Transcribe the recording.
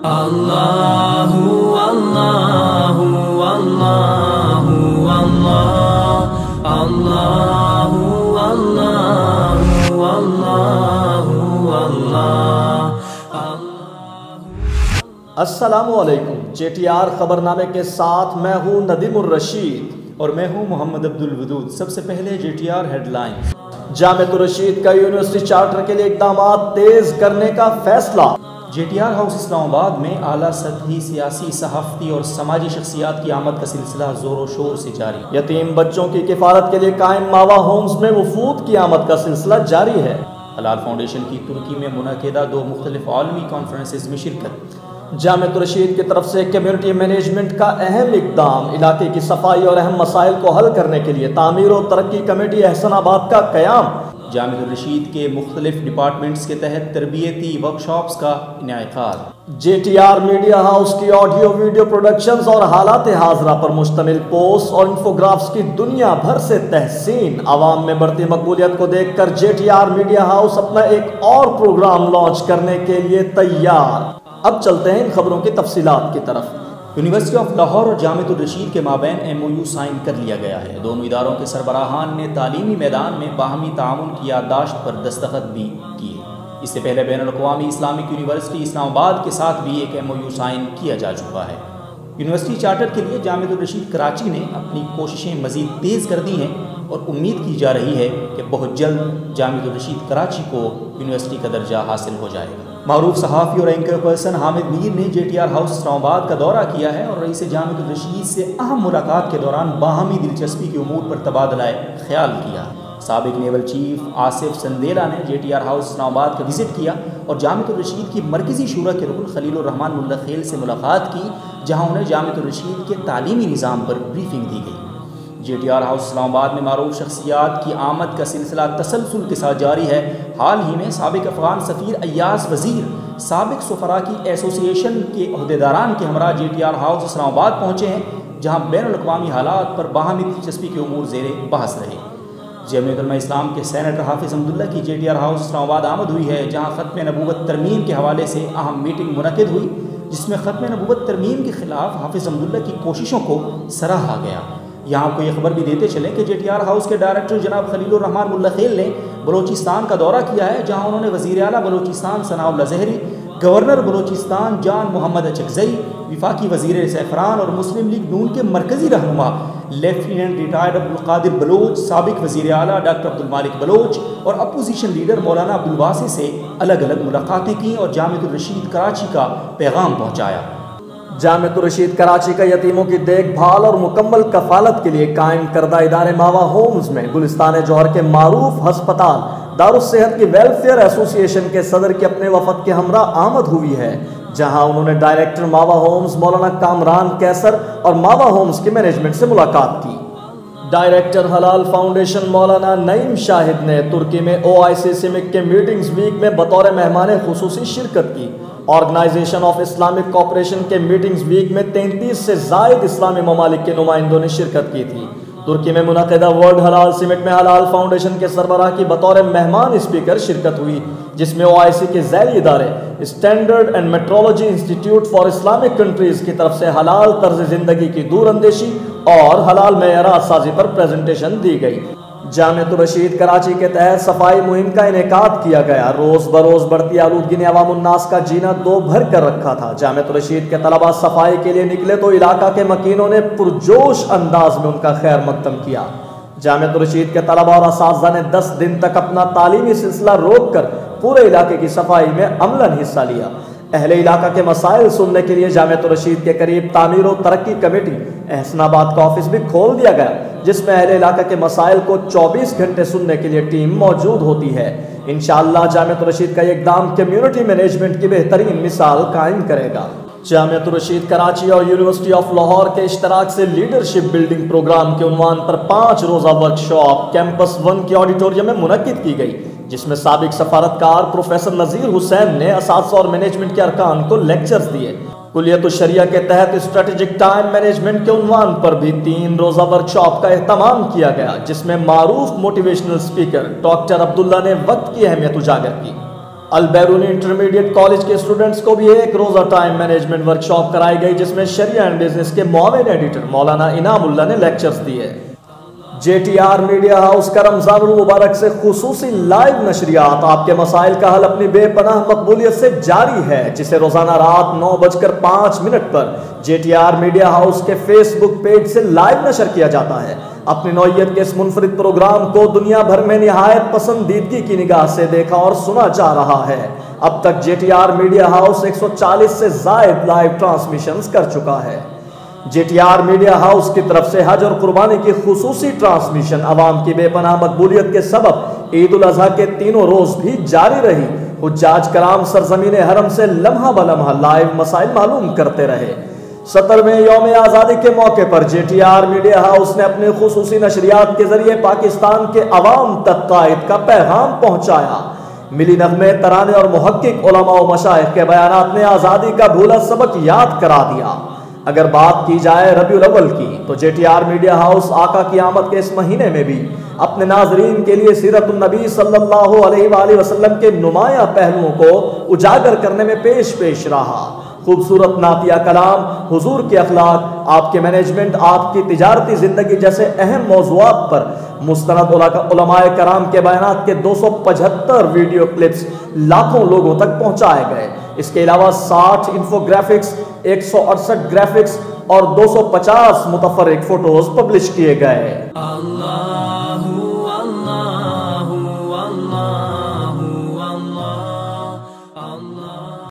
اللہ اللہ اللہ اللہ اللہ اللہ اللہ۔ السلام علیکم، JTR خبرنامے کے ساتھ میں ہوں ندیم الرشید اور میں ہوں محمد عبد الودود۔ سب سے پہلے JTR ہیڈ لائن۔ جامعۃ الرشید کا یونیورسٹی چارٹر کے لیے اقدامات تیز کرنے کا فیصلہ۔ JTR ہاؤس اسلام آباد میں اعلیٰ سطحی سیاسی، صحافتی اور سماجی شخصیات کی آمد کا سلسلہ زور و شور سے جاری۔ یتیم بچوں کی کفالت کے لیے قائم ماوا ہومز میں وفود کی آمد کا سلسلہ جاری ہے۔ حلال فاؤنڈیشن کی ترکی میں منعقدہ 2 مختلف عالمی کانفرنسز میں شرکت۔ جامعۃ الرشید کی طرف سے کمیونٹی مینجمنٹ کا اہم اقدام، علاقے کی صفائی اور اہم مسائل کو حل کرنے کے لیے تعمیر و ترقی کمیٹی احسن آباد کا قیام۔ جامعۃ الرشید کے مختلف ڈپارٹمنٹس کے تحت تربیتی ورکشاپس کا انعقاد۔ JTR میڈیا ہاؤس کی آڈیو ویڈیو پروڈکشنز اور حالات حاضرہ پر مشتمل پوسٹ اور انفوگرافس کی دنیا بھر سے تحسین۔ عوام میں بڑھتی مقبولیت کو دیکھ کر JTR میڈیا ہاؤس اپنا ایک اور پروگرام لانچ کرنے کے لیے تیار۔ اب چلتے ہیں ان خبروں کی تفصیلات کی طرف۔ یونیورسٹی آف لاہور اور جامعۃ الرشید کے مابین MOU سائن کر لیا گیا ہے۔ دونوں اداروں کے سربراہان نے تعلیمی میدان میں باہمی تعاون کی یادداشت پر دستخط بھی کیے۔ اس سے پہلے بین الاقوامی اسلامک یونیورسٹی اسلام آباد کے ساتھ بھی ایک MOU سائن کیا جا چکا ہے۔ یونیورسٹی چارٹر کے لیے جامعۃ الرشید کراچی نے اپنی کوششیں مزید تیز کر دی ہیں اور امید کی جا رہی ہے کہ بہت جلد جامعۃ الرشید کراچی کو یونیورسٹی کا درجہ حاصل ہو جائے گا۔ معروف صحافی اور اینکر پرسن حامد میر نے JTR ہاؤس اسلام آباد کا دورہ کیا ہے اور رئیس جامعۃ الرشید سے اہم ملاقات کے دوران باہمی دلچسپی کے امور پر تبادلہ خیال کیا۔ سابق نیول چیف آصف سندیلا نے JTR ہاؤس اسلام آباد کا وزٹ کیا اور جامعۃ الرشید کی مرکزی شورا کے رکن خلیل الرحمان ملا خیل سے ملاقات کی، جہاں انہیں جامعۃ الرشید کے تعلیمی نظام پر بریفنگ دی گئی۔ JTR ہاؤس اسلام آباد میں معروف شخصیات کی آمد کا سلسلہ تسلسل کے ساتھ جاری ہے۔ حال ہی میں سابق افغان سفیر ایاز وزیر، سابق سفراء کی ایسوسی ایشن کے عہدیداران کے ہمراہ JTR ہاؤس اسلام آباد پہنچے ہیں، جہاں بین الاقوامی حالات پر باہمی دلچسپی کے امور زیر بحث رہے۔ جامعۃ علماء اسلام کے سینیٹر حافظ عبداللہ کی JTR ہاؤس اسلام آباد آمد ہوئی ہے، جہاں ختم نبوت ترمیم کے حوالے سے اہم میٹنگ منعقد ہوئی، جس میں ختم نبوت ترمیم کے خلاف حافظ عبداللہ کی کوششوں کو سراہا گیا۔ یہاں آپ کو یہ خبر بھی دیتے چلیں کہ JTR ہاؤس کے ڈائریکٹر جناب خلیل الرحمان ملا خیل نے بلوچستان کا دورہ کیا ہے، جہاں انہوں نے وزیر اعلیٰ بلوچستان ثناء اللہ زہری، گورنر بلوچستان جان محمد اچکزئی، وفاقی وزیر زعفران اور مسلم لیگ نون کے مرکزی رہنما لیفٹیننٹ ریٹائرڈ عبدالقادر بلوچ، سابق وزیر اعلیٰ ڈاکٹر عبدالمالک بلوچ اور اپوزیشن لیڈر مولانا عبدالواسی سے الگ الگ ملاقاتیں کیں اور جامعۃ الرشید کراچی کا پیغام پہنچایا۔ جامعۃ الرشید کراچی کا یتیموں کی دیکھ بھال اور مکمل کفالت کے لیے قائم کردہ ادارے ماوا ہومز میں گلستان جوہر کے معروف ہسپتال دارالصحت کی ویلفیئر ایسوسی ایشن کے صدر کی اپنے وفد کے ہمراہ آمد ہوئی ہے، جہاں انہوں نے ڈائریکٹر ماوا ہومز مولانا کامران کیسر اور ماوا ہومز کے مینجمنٹ سے ملاقات کی۔ ڈائریکٹر حلال فاؤنڈیشن مولانا نعیم شاہد نے ترکی میں OIC سمک کے میٹنگز ویک میں بطور مہمان خصوصی شرکت کی۔ آرگنائزیشن آف اسلامک کوآپریشن کے میٹنگز ویک میں 33 سے زائد اسلامی ممالک کے نمائندوں نے شرکت کی تھی۔ ترکی میں منعقدہ ورلڈ حلال سمٹ میں حلال فاؤنڈیشن کے سربراہ کی بطور مہمان اسپیکر شرکت ہوئی، جس میں OIC کے ذیلی ادارے standard and meteorology institute for Islamic countries کی طرف سے حلال طرز زندگی کی دور اندیشی اور حلال معیارات سازی پر پریزنٹیشن دی گئی۔ جامعۃ الرشید کراچی کے تحت صفائی مہم کا انعقاد کیا گیا۔ روز بروز بڑھتی آلودگی نے عوام الناس کا جینا دو بھر کر رکھا تھا۔ جامعۃ الرشید کے طلباء صفائی کے لیے نکلے تو علاقہ کے مکینوں نے پرجوش انداز میں ان کا خیر مقدم کیا۔ جامعۃ الرشید کے طلباء اور اساتذہ نے 10 دن تک اپنا تعلیمی سلسلہ روک کر پورے علاقے کی صفائی میں عملاً حصہ لیا۔ اہل علاقہ کے مسائل سننے کے لیے جامعۃ الرشید کے قریب تعمیر و ترقی کمیٹی احسن آباد کا آفس بھی کھول دیا گیا، جس میں اہل علاقہ کے مسائل کو 24 گھنٹے سننے کے لیے ٹیم موجود ہوتی ہے۔ انشاءاللہ جامعۃ الرشید کا یہ اقدام کمیونٹی مینجمنٹ کی بہترین مثال قائم کرے گا۔ جامعۃ الرشید کراچی اور یونیورسٹی آف لاہور کے اشتراک سے لیڈرشپ بلڈنگ پروگرام کے عنوان پر 5 روزہ ورکشاپ کیمپس 1 کے آڈیٹوریم میں منعقد کی گئی، جس میں سابق سفارتکار پروفیسر نذیر حسین نے اساتذہ اور مینجمنٹ کے ارکان کو لیکچرز دیے۔ کلیت الشریعہ کے تحت اسٹریٹجک ٹائم مینجمنٹ کے عنوان پر بھی 3 روزہ ورکشاپ کا اہتمام کیا گیا، جس میں معروف موٹیویشنل اسپیکر ڈاکٹر عبداللہ نے وقت کی اہمیت اجاگر کی۔ البیرونی انٹرمیڈیٹ کالج کے اسٹوڈنٹس کو بھی ایک روزہ ٹائم مینجمنٹ ورکشاپ کرائی گئی، جس میں شریعہ اینڈ بزنس کے معاون ایڈیٹر مولانا انعام اللہ نے لیکچرز دیے۔ JTR میڈیا ہاؤس کا رمضان المبارک سے خصوصی لائیو نشریات آپ کے مسائل کا حل اپنی بے پناہ مقبولیت سے جاری ہے، جسے روزانہ رات 9:05 پر JTR میڈیا ہاؤس کے فیس بک پیج سے لائیو نشر کیا جاتا ہے۔ اپنی نوعیت کے اس منفرد پروگرام کو دنیا بھر میں نہایت پسندیدگی کی نگاہ سے دیکھا اور سنا جا رہا ہے۔ اب تک JTR میڈیا ہاؤس 140 سے زائد لائیو ٹرانسمیشنز کر چکا ہے۔ JTR میڈیا ہاؤس کی طرف سے حج اور قربانی کی خصوصی ٹرانسمیشن عوام کی بے پناہ مقبولیت کے سبب عید الاضحیٰ کے تینوں روز بھی جاری رہی۔ حجاج کرام سرزمین حرم سے لمحہ بلمحہ لائیو مسائل معلوم کرتے رہے۔ 70ویں یوم آزادی کے موقع پر JTR میڈیا ہاؤس نے اپنے خصوصی نشریات کے ذریعے پاکستان کے عوام تک قائد کا پیغام پہنچایا۔ ملی نغمے، ترانے اور محقق علماء و مشائخ کے بیانات نے آزادی کا بھولا سبق یاد کرا دیا۔ اگر بات کی جائے ربیع الاول کی تو JTR میڈیا ہاؤس آقا کی آمد کے اس مہینے میں بھی اپنے ناظرین کے لیے سیرت النبی صلی اللہ علیہ وآلہ وسلم کے نمایاں پہلوؤں کو اجاگر کرنے میں پیش رہا۔ خوبصورت نعتیہ کلام، حضور کے اخلاق، آپ کے مینجمنٹ، آپ کی تجارتی زندگی جیسے اہم موضوعات پر مستند علماء کرام کے بیانات کے 275 ویڈیو کلپس لاکھوں لوگوں تک پہنچائے گئے۔ اس کے علاوہ 60 انفوگرافکس، 168 گرافکس اور 250 متفرق فوٹوز پبلش کیے گئے۔